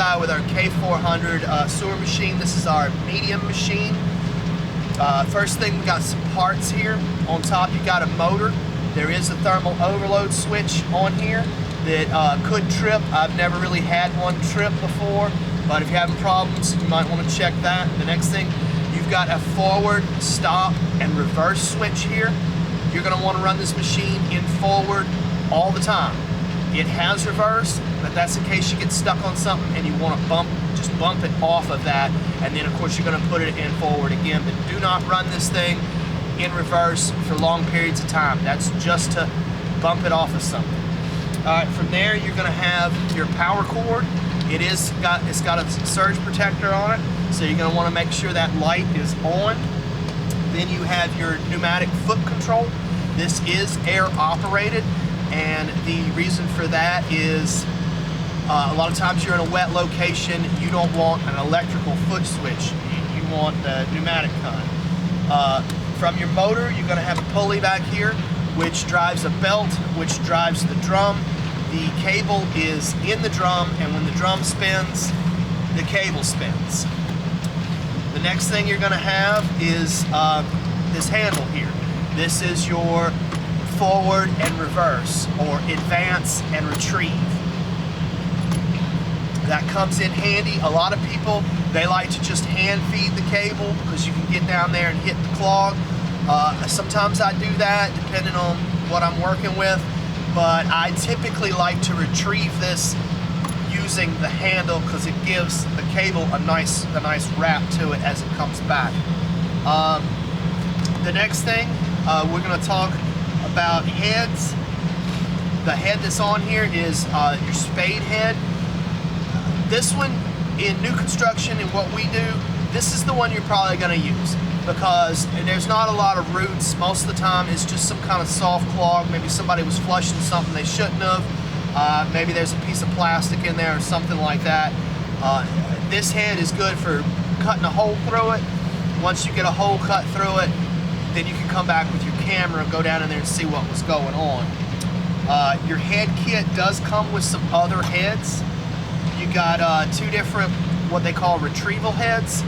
by with our K400 sewer machine. This is our medium machine. First thing, we got some parts here. On top you got a motor. There is a thermal overload switch on here that could trip. I've never really had one trip before, but if you're having problems, you might want to check that. The next thing, you've got a forward, stop, and reverse switch here. You're going to want to run this machine in forward all the time. It has reverse, but that's in case you get stuck on something and you want to just bump it off of that, and then of course you're going to put it in forward again. But do not run this thing in reverse for long periods of time. That's just to bump it off of something. Alright, from there you're going to have your power cord. It's got a surge protector on it, so you're going to want to make sure that light is on. Then you have your pneumatic foot control. This is air operated, and the reason for that is a lot of times you're in a wet location, you don't want an electrical foot switch. You want the pneumatic kind. From your motor, you're going to have a pulley back here, which drives a belt, which drives the drum. The cable is in the drum, and when the drum spins, the cable spins. The next thing you're going to have is this handle here. This is your forward and reverse, or advance and retrieve. That comes in handy. A lot of people, they like to just hand feed the cable because you can get down there and hit the clog. Sometimes I do that depending on what I'm working with, but I typically like to retrieve this using the handle because it gives the cable a nice wrap to it as it comes back. The next thing, we're going to talk about heads. The head that's on here is your spade head. This one, in new construction and what we do, this is the one you're probably going to use because there's not a lot of roots. Most of the time it's just some kind of soft clog. Maybe somebody was flushing something they shouldn't have. Maybe there's a piece of plastic in there or something like that. This head is good for cutting a hole through it. Once you get a hole cut through it, then you can come back with your camera and go down in there and see what was going on. Your head kit does come with some other heads. You got two different, what they call retrieval heads.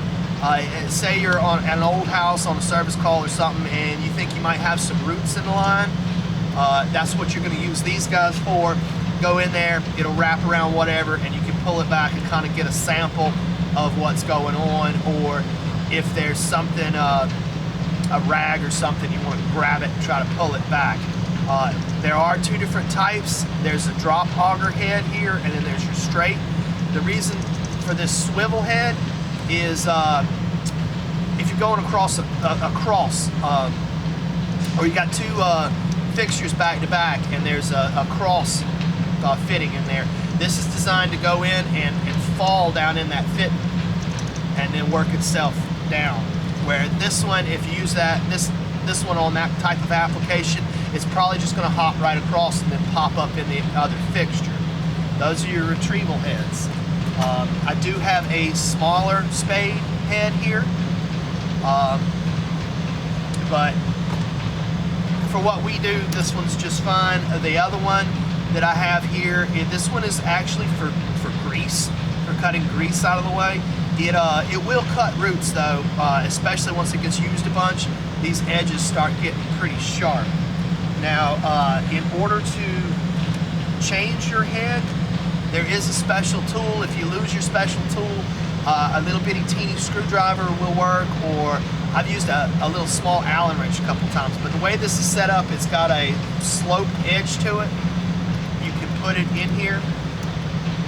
Say you're at an old house on a service call or something and you think you might have some roots in the line. That's what you're going to use these guys for. Go in there, it'll wrap around whatever, and you can pull it back and kind of get a sample of what's going on, or if there's something, a rag or something, you want to grab it and try to pull it back. There are two different types. There's a drop auger head here, and then there's your straight. The reason for this swivel head is if you're going across a cross, or you got two fixtures back to back, and there's a cross fitting in there. This is designed to go in and fall down in that fit, and then work itself down. Where this one, if you use this one on that type of application, it's probably just going to hop right across and then pop up in the other fixture. Those are your retrieval heads. I do have a smaller spade head here, but for what we do, this one's just fine. The other one that I have here, this one is actually for grease, for cutting grease out of the way. It will cut roots though, especially once it gets used a bunch. These edges start getting pretty sharp. Now, in order to change your head, there is a special tool. If you lose your special tool, a little bitty teeny screwdriver will work, or I've used a little small Allen wrench a couple times. But the way this is set up, it's got a sloped edge to it. You can put it in here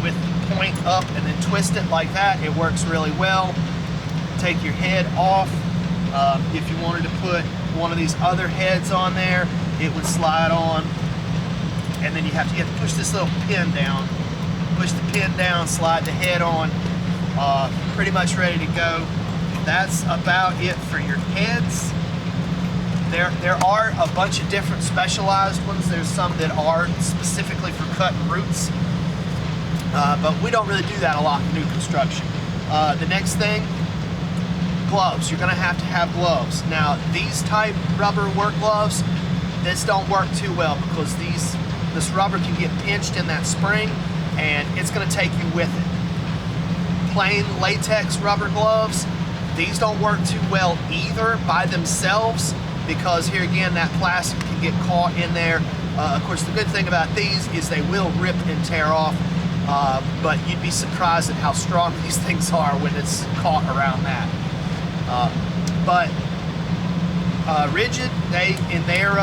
with the point up and then twist it like that. It works really well. Take your head off. If you wanted to put one of these other heads on there, it would slide on, and then you have to push this little pin down. Push the pin down, slide the head on. Pretty much ready to go. That's about it for your heads. There are a bunch of different specialized ones. There's some that are specifically for cutting roots, but we don't really do that a lot in new construction. The next thing, gloves. You're going to have gloves. Now, these type rubber work gloves, this don't work too well because this rubber can get pinched in that spring, and it's going to take you with it. plain latex rubber gloves. These don't work too well either by themselves, because here again, that plastic can get caught in there. Of course, the good thing about these is they will rip and tear off, but you'd be surprised at how strong these things are when it's caught around that. Rigid, in their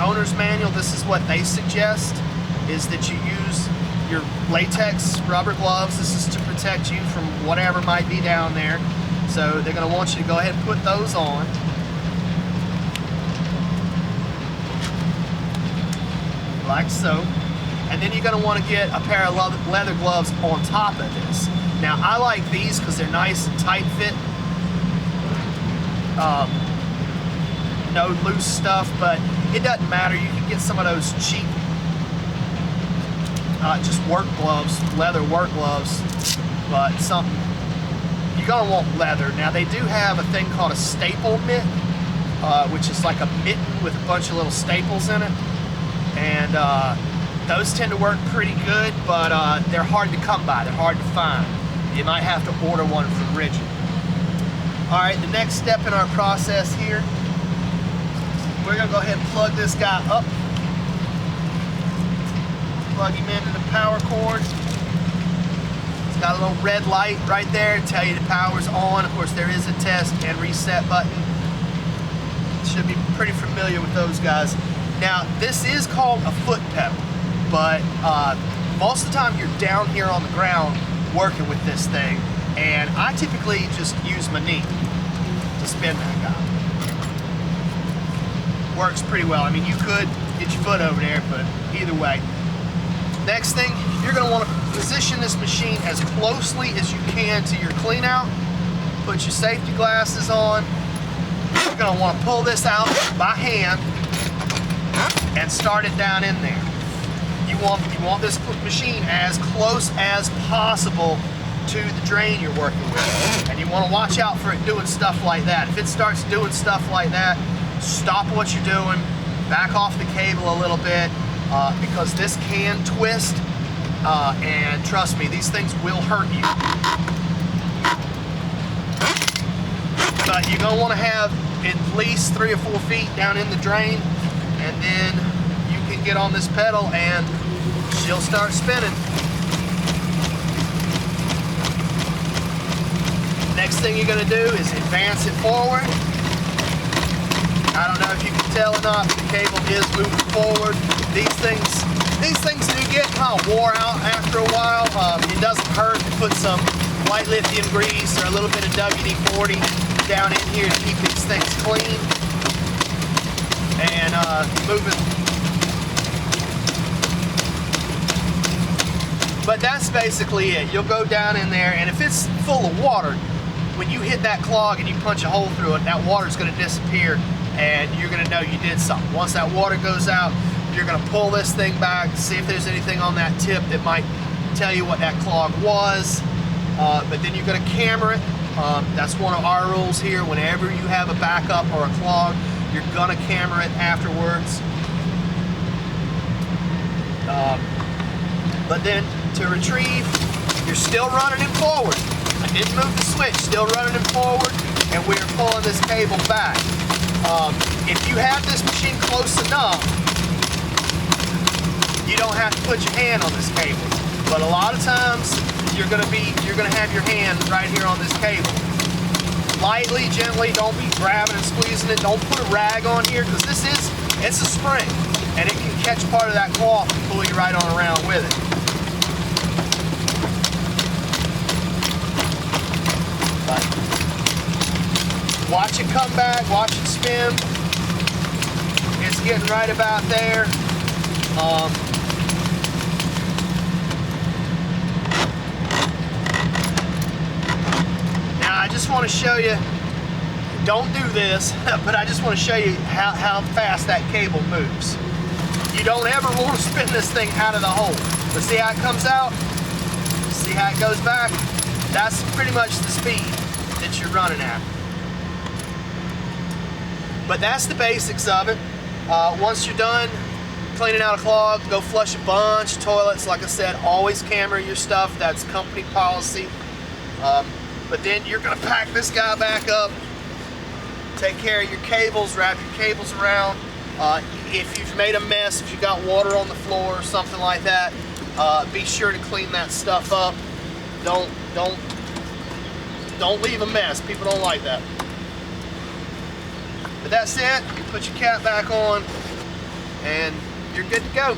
owner's manual, this is what they suggest, is that you use your latex rubber gloves. This is to protect you from whatever might be down there. So they're going to want you to go ahead and put those on. Like so. And then you're going to want to get a pair of leather gloves on top of this. Now, I like these because they're nice and tight fit. No loose stuff, but it doesn't matter. You can get some of those cheap just work gloves, leather work gloves, but something, you're going to want leather. Now, they do have a thing called a staple mitt, which is like a mitten with a bunch of little staples in it, and those tend to work pretty good, but they're hard to come by. They're hard to find. You might have to order one from Rigid. All right, the next step in our process here, we're going to go ahead and plug this guy up. Plug him into the power cord. It's got a little red light right there to tell you the power's on. Of course, there is a test and reset button. Should be pretty familiar with those guys. Now, this is called a foot pedal, but most of the time you're down here on the ground working with this thing, and I typically just use my knee to spin that guy. Works pretty well. I mean, you could get your foot over there, but either way. Next thing, you're going to want to position this machine as closely as you can to your clean out. Put your safety glasses on. You're going to want to pull this out by hand and start it down in there. You want this machine as close as possible to the drain you're working with. And you want to watch out for it doing stuff like that. If it starts doing stuff like that, stop what you're doing, back off the cable a little bit, because this can twist, and trust me, these things will hurt you. But you're going to want to have at least 3 or 4 feet down in the drain, and then you can get on this pedal and she'll start spinning. Next thing you're going to do is advance it forward. I don't know if you can tell or not, but the cable is moving forward. These things do get kind of wore out after a while. It doesn't hurt to put some white lithium grease or a little bit of WD-40 down in here to keep these things clean and moving. But that's basically it. You'll go down in there, and if it's full of water, when you hit that clog and you punch a hole through it, that water's going to disappear, and you're going to know you did something. Once that water goes out, you're going to pull this thing back, see if there's anything on that tip that might tell you what that clog was, but then you're going to camera it. That's one of our rules here. Whenever you have a backup or a clog, you're going to camera it afterwards. But then to retrieve, you're still running it forward. I didn't move the switch, still running it forward, and we're pulling this cable back. If you have this machine close enough, you don't have to put your hand on this cable. But a lot of times, you're gonna have your hand right here on this cable. Lightly, gently, don't be grabbing and squeezing it. Don't put a rag on here, because it's a spring, and it can catch part of that cloth and pull you right on around with it. But watch it come back, watch it spin. It's getting right about there. Now I just want to show you, don't do this, but I just want to show you how fast that cable moves. You don't ever want to spin this thing out of the hole. But see how it comes out? See how it goes back? That's pretty much the speed that you're running at. But that's the basics of it. Once you're done cleaning out a clog, go flush a bunch of toilets. Like I said, always camera your stuff. That's company policy. But then you're gonna pack this guy back up, take care of your cables, wrap your cables around. If you've made a mess, if you got water on the floor or something like that, be sure to clean that stuff up. Don't leave a mess. People don't like that. But that's it. You put your cap back on and you're good to go.